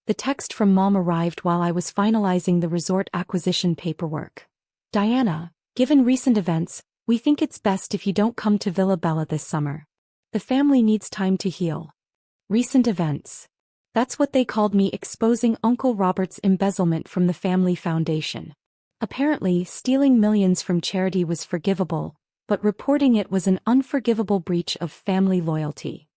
The text from Mom arrived while I was finalizing the resort acquisition paperwork. Diana, given recent events, we think it's best if you don't come to Villa Bella this summer. The family needs time to heal. Recent events. That's what they called me, exposing Uncle Robert's embezzlement from the family foundation. Apparently, stealing millions from charity was forgivable, but reporting it was an unforgivable breach of family loyalty.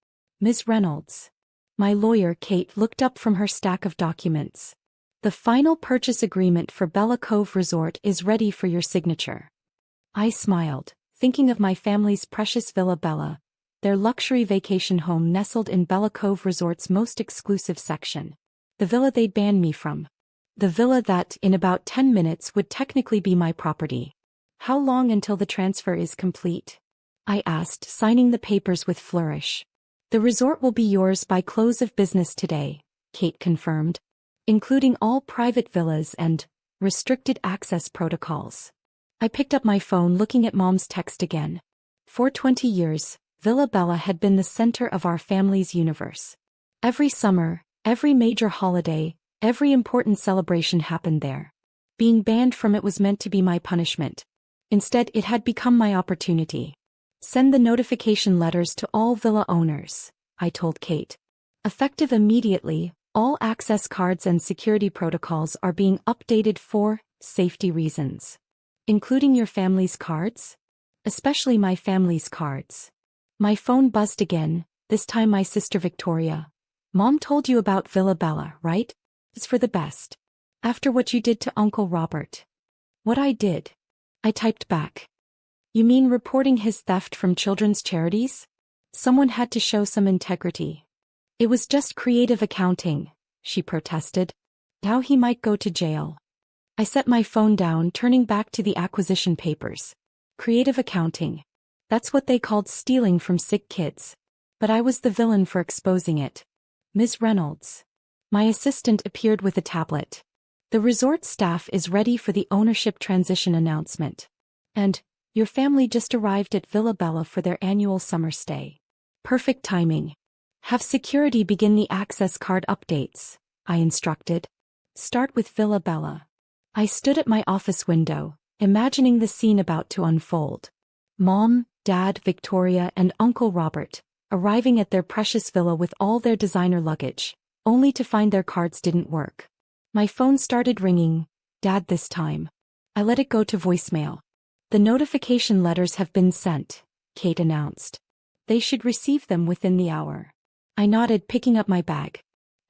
Ms. Reynolds. My lawyer Kate looked up from her stack of documents. The final purchase agreement for Bella Cove Resort is ready for your signature. I smiled, thinking of my family's precious Villa Bella, their luxury vacation home nestled in Bella Cove Resort's most exclusive section. The villa they'd banned me from. The villa that, in about 10 minutes, would technically be my property. How long until the transfer is complete? I asked, signing the papers with flourish. The resort will be yours by close of business today, Kate confirmed, including all private villas and restricted access protocols. I picked up my phone, looking at Mom's text again. For 20 years, Villa Bella had been the center of our family's universe. Every summer, every major holiday, every important celebration happened there. Being banned from it was meant to be my punishment. Instead, it had become my opportunity. Send the notification letters to all villa owners, I told Kate. Effective immediately, all access cards and security protocols are being updated for safety reasons. Including your family's cards? Especially my family's cards. My phone buzzed again, this time my sister Victoria. Mom told you about Villa Bella, right? It's for the best. After what you did to Uncle Robert. What I did? I typed back. You mean reporting his theft from children's charities? Someone had to show some integrity. It was just creative accounting, she protested. How he might go to jail. I set my phone down, turning back to the acquisition papers. Creative accounting. That's what they called stealing from sick kids. But I was the villain for exposing it. Ms. Reynolds. My assistant appeared with a tablet. The resort staff is ready for the ownership transition announcement. And your family just arrived at Villa Bella for their annual summer stay. Perfect timing. Have security begin the access card updates, I instructed. Start with Villa Bella. I stood at my office window, imagining the scene about to unfold. Mom, Dad, Victoria, and Uncle Robert, arriving at their precious villa with all their designer luggage, only to find their cards didn't work. My phone started ringing, Dad this time. I let it go to voicemail. The notification letters have been sent, Kate announced. They should receive them within the hour. I nodded, picking up my bag.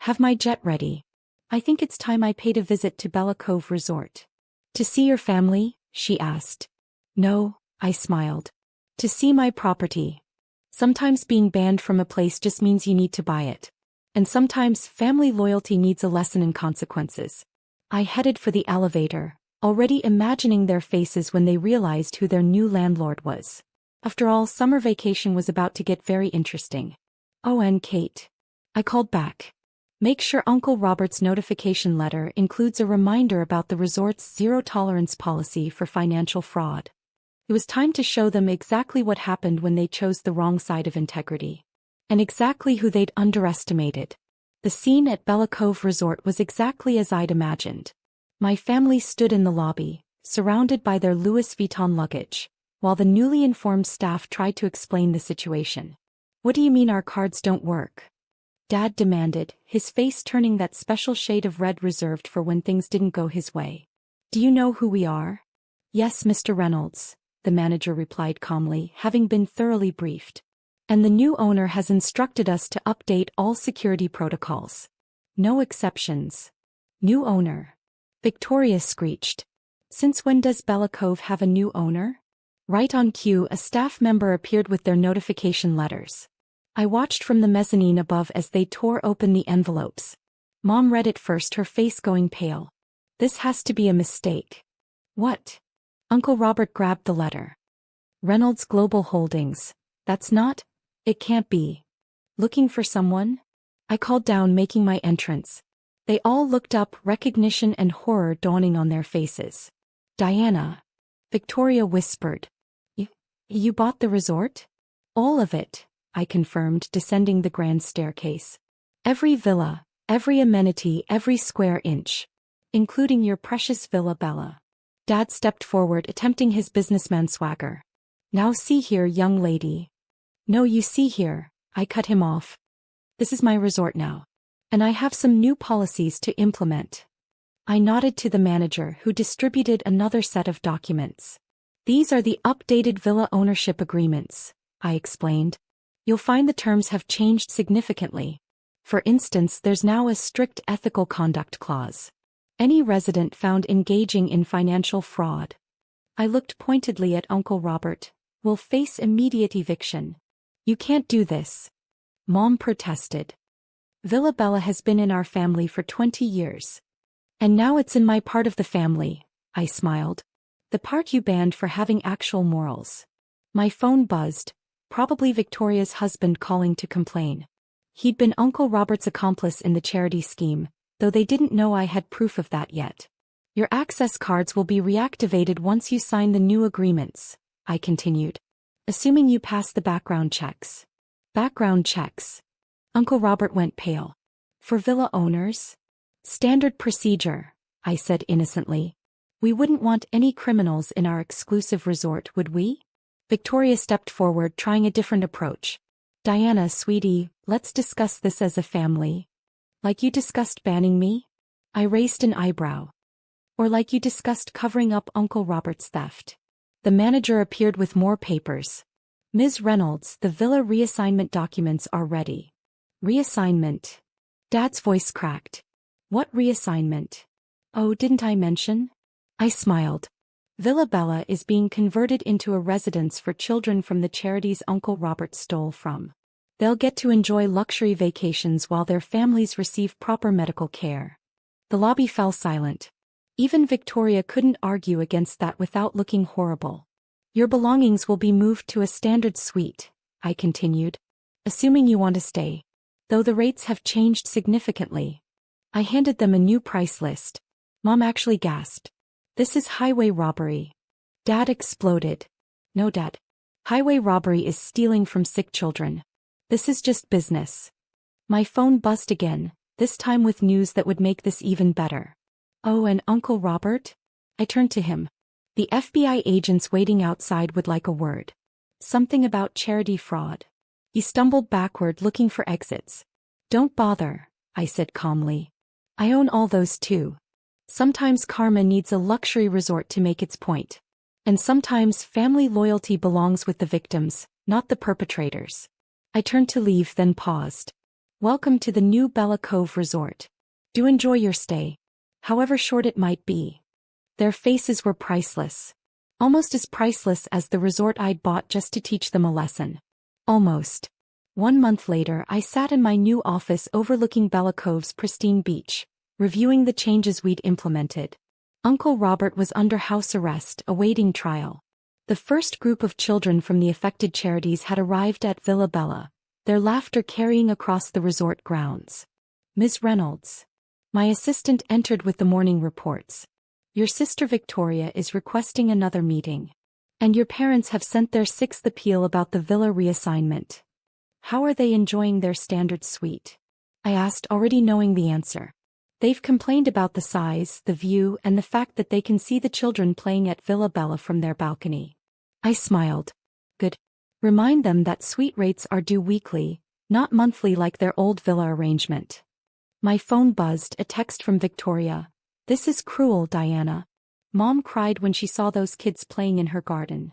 Have my jet ready. I think it's time I paid a visit to Bella Cove Resort. To see your family? She asked. No, I smiled. To see my property. Sometimes being banned from a place just means you need to buy it. And sometimes family loyalty needs a lesson in consequences. I headed for the elevator, already imagining their faces when they realized who their new landlord was. After all, summer vacation was about to get very interesting. Oh, and Kate. I called back. Make sure Uncle Robert's notification letter includes a reminder about the resort's zero-tolerance policy for financial fraud. It was time to show them exactly what happened when they chose the wrong side of integrity. And exactly who they'd underestimated. The scene at Bella Cove Resort was exactly as I'd imagined. My family stood in the lobby, surrounded by their Louis Vuitton luggage, while the newly informed staff tried to explain the situation. What do you mean our cards don't work? Dad demanded, his face turning that special shade of red reserved for when things didn't go his way. Do you know who we are? Yes, Mr. Reynolds, the manager replied calmly, having been thoroughly briefed. And the new owner has instructed us to update all security protocols. No exceptions. New owner. Victoria screeched. Since when does Bella Cove have a new owner? Right on cue, a staff member appeared with their notification letters. I watched from the mezzanine above as they tore open the envelopes. Mom read it first, her face going pale. This has to be a mistake. What? Uncle Robert grabbed the letter. Reynolds Global Holdings. That's not? It can't be. Looking for someone? I called down, making my entrance. They all looked up, recognition and horror dawning on their faces. Diana. Victoria whispered. You bought the resort? All of it, I confirmed, descending the grand staircase. Every villa, Every amenity, every square inch. Including your precious Villa Bella. Dad stepped forward, attempting his businessman swagger. Now see here, young lady. No, you see here, I cut him off. This is my resort now. And I have some new policies to implement. I nodded to the manager, who distributed another set of documents. These are the updated villa ownership agreements, I explained. You'll find the terms have changed significantly. For instance, there's now a strict ethical conduct clause. Any resident found engaging in financial fraud. I looked pointedly at Uncle Robert. Will face immediate eviction. You can't do this. Mom protested. Villa Bella has been in our family for 20 years. And now it's in my part of the family, I smiled. The part you banned for having actual morals. My phone buzzed, probably Victoria's husband calling to complain. He'd been Uncle Robert's accomplice in the charity scheme, though they didn't know I had proof of that yet. Your access cards will be reactivated once you sign the new agreements, I continued. Assuming you pass the background checks. Background checks. Uncle Robert went pale. For villa owners? Standard procedure, I said innocently. We wouldn't want any criminals in our exclusive resort, would we? Victoria stepped forward, trying a different approach. Diana, sweetie, let's discuss this as a family. Like you discussed banning me? I raised an eyebrow. Or like you discussed covering up Uncle Robert's theft. The manager appeared with more papers. Ms. Reynolds, the villa reassignment documents are ready. Reassignment. Dad's voice cracked. What reassignment? Oh, didn't I mention? I smiled. Villa Bella is being converted into a residence for children from the charities Uncle Robert stole from. They'll get to enjoy luxury vacations while their families receive proper medical care. The lobby fell silent. Even Victoria couldn't argue against that without looking horrible. Your belongings will be moved to a standard suite, I continued. Assuming you want to stay. Though the rates have changed significantly. I handed them a new price list. Mom actually gasped. This is highway robbery. Dad exploded. No, Dad. Highway robbery is stealing from sick children. This is just business. My phone buzzed again, this time with news that would make this even better. Oh, and Uncle Robert? I turned to him. The FBI agents waiting outside would like a word. Something about charity fraud. He stumbled backward, looking for exits. Don't bother, I said calmly. I own all those too. Sometimes karma needs a luxury resort to make its point. And sometimes family loyalty belongs with the victims, not the perpetrators. I turned to leave, then paused. Welcome to the new Bella Cove Resort. Do enjoy your stay. However short it might be. Their faces were priceless. Almost as priceless as the resort I'd bought just to teach them a lesson. Almost. 1 month later, I sat in my new office overlooking Bella Cove's pristine beach, reviewing the changes we'd implemented. Uncle Robert was under house arrest, awaiting trial. The first group of children from the affected charities had arrived at Villa Bella, their laughter carrying across the resort grounds. Ms. Reynolds. My assistant entered with the morning reports. Your sister Victoria is requesting another meeting. And your parents have sent their 6th appeal about the villa reassignment. How are they enjoying their standard suite? I asked, already knowing the answer. They've complained about the size, the view, and the fact that they can see the children playing at Villa Bella from their balcony. I smiled. Good. Remind them that suite rates are due weekly, not monthly like their old villa arrangement. My phone buzzed, a text from Victoria. This is cruel, Diana. Mom cried when she saw those kids playing in her garden.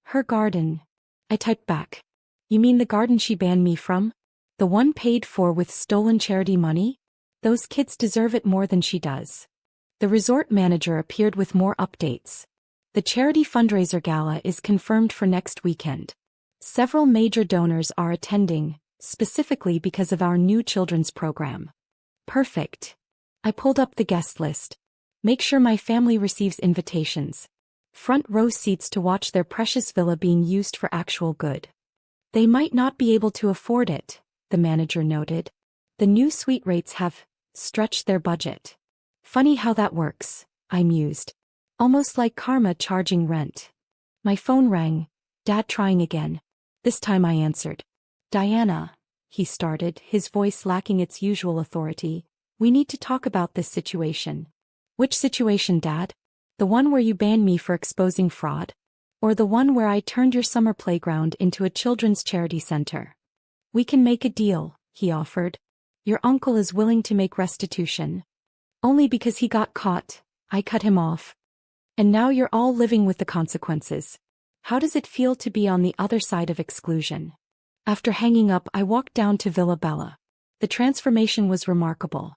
Her garden. I typed back. You mean the garden she banned me from? The one paid for with stolen charity money? Those kids deserve it more than she does. The resort manager appeared with more updates. The charity fundraiser gala is confirmed for next weekend. Several major donors are attending, specifically because of our new children's program. Perfect. I pulled up the guest list. Make sure my family receives invitations. Front row seats to watch their precious villa being used for actual good. They might not be able to afford it, the manager noted. The new suite rates have stretched their budget. Funny how that works, I mused. Almost like karma charging rent. My phone rang, Dad trying again. This time I answered. Diana, he started, his voice lacking its usual authority. We need to talk about this situation. Which situation, Dad? The one where you banned me for exposing fraud? Or the one where I turned your summer playground into a children's charity center? We can make a deal, he offered. Your uncle is willing to make restitution. Only because he got caught, I cut him off. And now you're all living with the consequences. How does it feel to be on the other side of exclusion? After hanging up, I walked down to Villa Bella. The transformation was remarkable.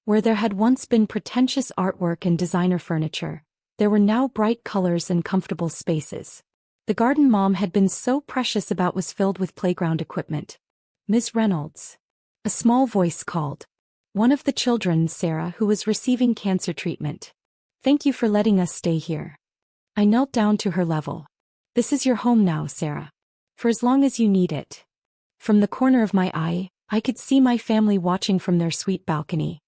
Where there had once been pretentious artwork and designer furniture, there were now bright colors and comfortable spaces. The garden Mom had been so precious about was filled with playground equipment. Ms. Reynolds. A small voice called. One of the children, Sarah, who was receiving cancer treatment. Thank you for letting us stay here. I knelt down to her level. This is your home now, Sarah. For as long as you need it. From the corner of my eye, I could see my family watching from their suite balcony.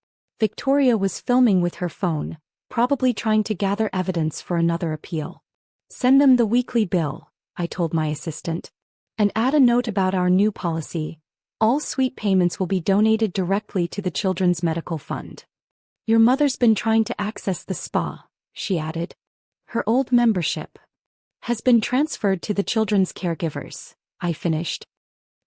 Victoria was filming with her phone, probably trying to gather evidence for another appeal. Send them the weekly bill, I told my assistant. And add a note about our new policy. All suite payments will be donated directly to the Children's Medical Fund. Your mother's been trying to access the spa, she added. Her old membership has been transferred to the children's caregivers, I finished.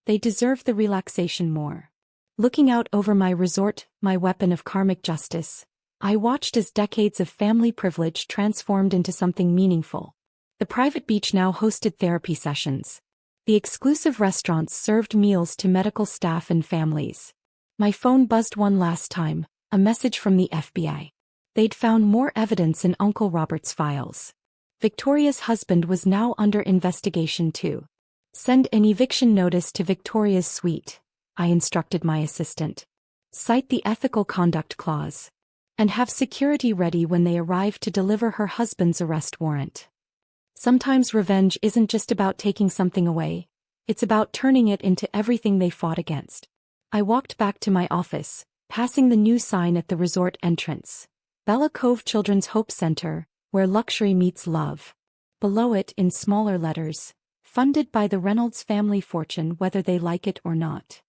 They deserve the relaxation more. Looking out over my resort, my weapon of karmic justice, I watched as decades of family privilege transformed into something meaningful. The private beach now hosted therapy sessions. The exclusive restaurants served meals to medical staff and families. My phone buzzed one last time, a message from the FBI. They'd found more evidence in Uncle Robert's files. Victoria's husband was now under investigation too. Send an eviction notice to Victoria's suite, I instructed my assistant. Cite the ethical conduct clause. And have security ready when they arrive to deliver her husband's arrest warrant. Sometimes revenge isn't just about taking something away, it's about turning it into everything they fought against. I walked back to my office, passing the new sign at the resort entrance. Bella Cove Children's Hope Center, where luxury meets love. Below it, in smaller letters, funded by the Reynolds family fortune whether they like it or not.